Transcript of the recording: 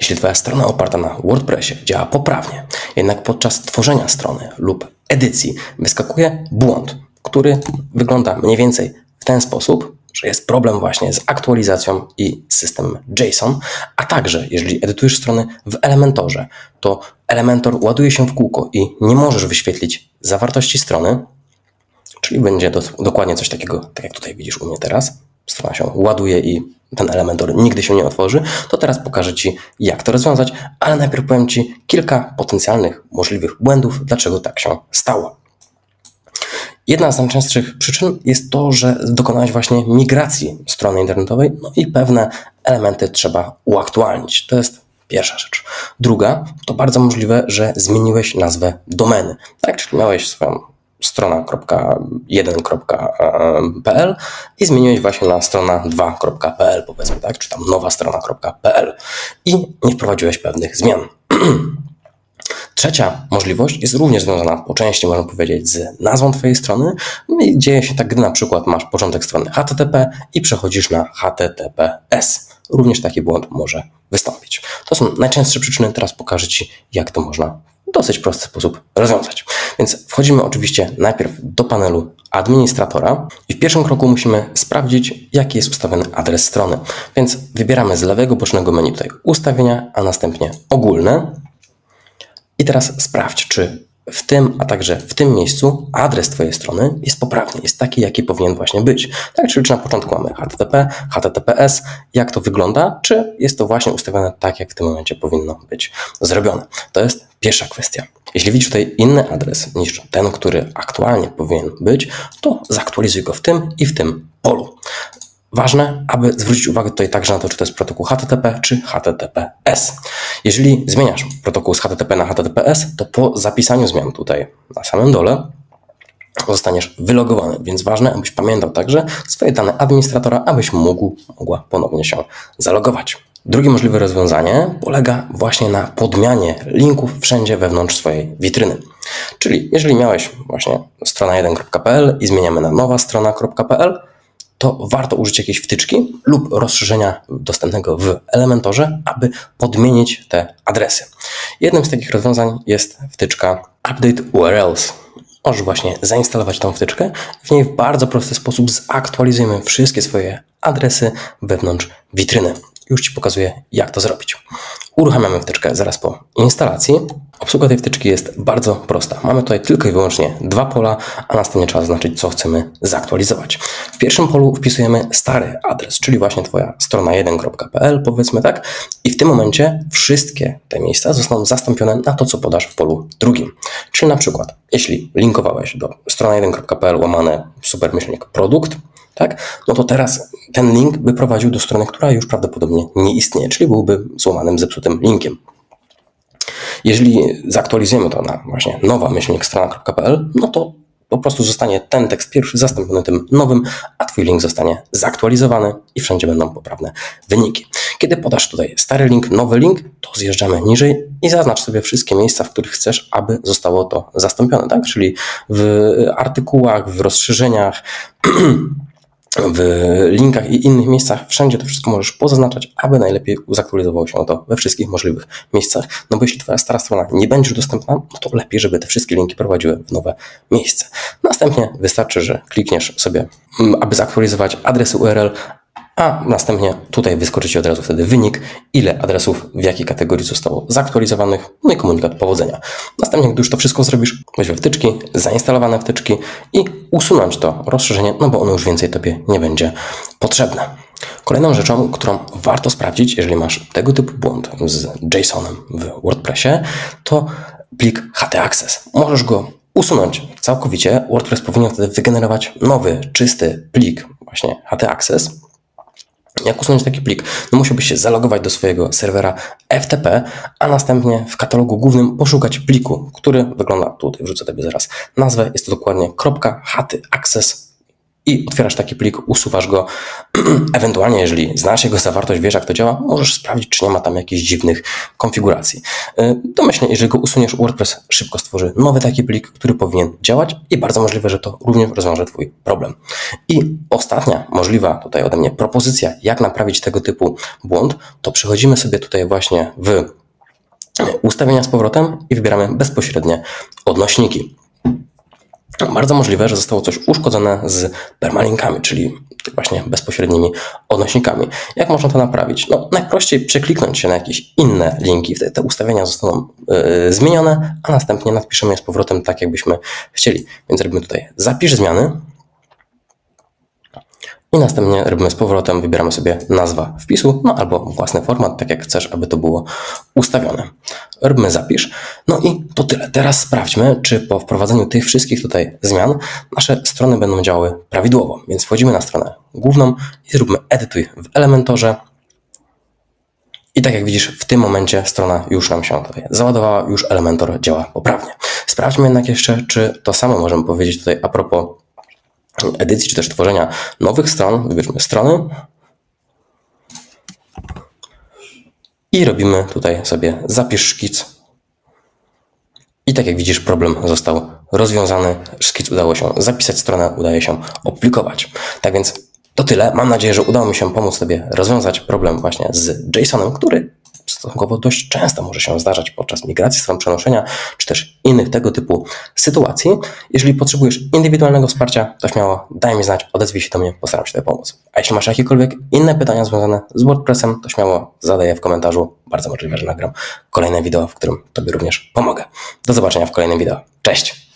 Jeśli Twoja strona oparta na WordPressie działa poprawnie, jednak podczas tworzenia strony lub edycji wyskakuje błąd, który wygląda mniej więcej w ten sposób, że jest problem właśnie z aktualizacją i systemem JSON, a także jeżeli edytujesz strony w Elementorze, to Elementor ładuje się w kółko i nie możesz wyświetlić zawartości strony, czyli będzie dokładnie coś takiego, tak jak tutaj widzisz u mnie teraz. Strona się ładuje i ten Elementor nigdy się nie otworzy, to teraz pokażę Ci, jak to rozwiązać, ale najpierw powiem Ci kilka potencjalnych możliwych błędów, dlaczego tak się stało. Jedna z najczęstszych przyczyn jest to, że dokonałeś właśnie migracji strony internetowej, no i pewne elementy trzeba uaktualnić. To jest pierwsza rzecz. Druga, to bardzo możliwe, że zmieniłeś nazwę domeny. Tak, czyli miałeś swoją strona.1.pl i zmieniłeś właśnie na strona2.pl, powiedzmy, tak, czy tam nowa strona.pl i nie wprowadziłeś pewnych zmian. Trzecia możliwość jest również związana po części, można powiedzieć, z nazwą Twojej strony. No i dzieje się tak, gdy na przykład masz początek strony HTTP i przechodzisz na HTTPS. Również taki błąd może wystąpić. To są najczęstsze przyczyny. Teraz pokażę Ci, jak to można w dosyć prosty sposób rozwiązać. Więc wchodzimy oczywiście najpierw do panelu administratora i w pierwszym kroku musimy sprawdzić, jaki jest ustawiony adres strony. Więc wybieramy z lewego bocznego menu tutaj ustawienia, a następnie ogólne. I teraz sprawdź, czy w tym, a także w tym miejscu adres Twojej strony jest poprawny, jest taki, jaki powinien właśnie być. Tak, czyli czy na początku mamy HTTP, HTTPS, jak to wygląda, czy jest to właśnie ustawione tak, jak w tym momencie powinno być zrobione. To jest pierwsza kwestia. Jeśli widzisz tutaj inny adres niż ten, który aktualnie powinien być, to zaktualizuj go w tym i w tym polu. Ważne, aby zwrócić uwagę tutaj także na to, czy to jest protokół HTTP czy HTTPS. Jeżeli zmieniasz protokół z HTTP na HTTPS, to po zapisaniu zmian tutaj na samym dole zostaniesz wylogowany, więc ważne, abyś pamiętał także swoje dane administratora, abyś mogła ponownie się zalogować. Drugie możliwe rozwiązanie polega właśnie na podmianie linków wszędzie wewnątrz swojej witryny. Czyli jeżeli miałeś właśnie strona1.pl i zmieniamy na nowa strona.pl, to warto użyć jakiejś wtyczki lub rozszerzenia dostępnego w Elementorze, aby podmienić te adresy. Jednym z takich rozwiązań jest wtyczka Update URLs. Możesz właśnie zainstalować tą wtyczkę. W niej w bardzo prosty sposób zaktualizujemy wszystkie swoje adresy wewnątrz witryny. Już Ci pokazuję, jak to zrobić. Uruchamiamy wtyczkę zaraz po instalacji. Obsługa tej wtyczki jest bardzo prosta. Mamy tutaj tylko i wyłącznie dwa pola, a następnie trzeba zaznaczyć, co chcemy zaktualizować. W pierwszym polu wpisujemy stary adres, czyli właśnie Twoja strona1.pl, powiedzmy tak. I w tym momencie wszystkie te miejsca zostaną zastąpione na to, co podasz w polu drugim. Czyli na przykład, jeśli linkowałeś do strona1.pl łamane _produkt, tak? No to teraz ten link by prowadził do strony, która już prawdopodobnie nie istnieje, czyli byłby złamanym, zepsutym linkiem. Jeżeli zaktualizujemy to na właśnie nowa-strona.pl, no to po prostu zostanie ten tekst pierwszy zastąpiony tym nowym, a Twój link zostanie zaktualizowany i wszędzie będą poprawne wyniki. Kiedy podasz tutaj stary link, nowy link, to zjeżdżamy niżej i zaznacz sobie wszystkie miejsca, w których chcesz, aby zostało to zastąpione, tak? Czyli w artykułach, w rozszerzeniach, w linkach i innych miejscach, wszędzie to wszystko możesz pozaznaczać, aby najlepiej zaktualizowało się to we wszystkich możliwych miejscach. No bo jeśli Twoja stara strona nie będzie już dostępna, no to lepiej, żeby te wszystkie linki prowadziły w nowe miejsce. Następnie wystarczy, że klikniesz sobie, aby zaktualizować adresy URL, a następnie tutaj wyskoczy Ci od razu wtedy wynik, ile adresów w jakiej kategorii zostało zaktualizowanych, no i komunikat powodzenia. Następnie, gdy już to wszystko zrobisz, weź wtyczki, zainstalowane wtyczki i usunąć to rozszerzenie, no bo ono już więcej Tobie nie będzie potrzebne. Kolejną rzeczą, którą warto sprawdzić, jeżeli masz tego typu błąd z JSON-em w WordPressie, to plik htaccess. Możesz go usunąć całkowicie. WordPress powinien wtedy wygenerować nowy, czysty plik, właśnie htaccess. Jak usunąć taki plik? No musiałbyś się zalogować do swojego serwera FTP, a następnie w katalogu głównym poszukać pliku, który wygląda tutaj. Wrzucę Tobie zaraz nazwę. Jest to dokładnie .htaccess i otwierasz taki plik, usuwasz go. Ewentualnie, jeżeli znasz jego zawartość, wiesz jak to działa, możesz sprawdzić, czy nie ma tam jakichś dziwnych konfiguracji. Domyślnie, jeżeli go usuniesz, WordPress szybko stworzy nowy taki plik, który powinien działać i bardzo możliwe, że to również rozwiąże Twój problem. I ostatnia możliwa tutaj ode mnie propozycja, jak naprawić tego typu błąd, to przechodzimy sobie tutaj właśnie w ustawienia z powrotem i wybieramy bezpośrednie odnośniki. Bardzo możliwe, że zostało coś uszkodzone z permalinkami, czyli właśnie bezpośrednimi odnośnikami. Jak można to naprawić? No, najprościej przekliknąć się na jakieś inne linki, wtedy te ustawienia zostaną zmienione, a następnie nadpiszemy je z powrotem tak, jakbyśmy chcieli. Więc robimy tutaj zapisz zmiany i następnie robimy z powrotem, wybieramy sobie nazwa wpisu, no albo własny format, tak jak chcesz, aby to było ustawione. Robimy zapisz. No i to tyle. Teraz sprawdźmy, czy po wprowadzeniu tych wszystkich tutaj zmian nasze strony będą działały prawidłowo. Więc wchodzimy na stronę główną i zróbmy edytuj w Elementorze. I tak jak widzisz, w tym momencie strona już nam się tutaj załadowała, już Elementor działa poprawnie. Sprawdźmy jednak jeszcze, czy to samo możemy powiedzieć tutaj a propos edycji, czy też tworzenia nowych stron. Wybierzmy strony i robimy tutaj sobie zapisz szkic. I tak jak widzisz, problem został rozwiązany. Szkic udało się zapisać, stronę udaje się opublikować. Tak więc to tyle. Mam nadzieję, że udało mi się pomóc Tobie rozwiązać problem właśnie z JSON-em, który stosunkowo dość często może się zdarzać podczas migracji, stron przenoszenia, czy też innych tego typu sytuacji. Jeżeli potrzebujesz indywidualnego wsparcia, to śmiało daj mi znać, odezwij się do mnie, postaram się Tobie pomóc. A jeśli masz jakiekolwiek inne pytania związane z WordPressem, to śmiało zadaj je w komentarzu. Bardzo możliwe, że nagram kolejne wideo, w którym Tobie również pomogę. Do zobaczenia w kolejnym wideo. Cześć!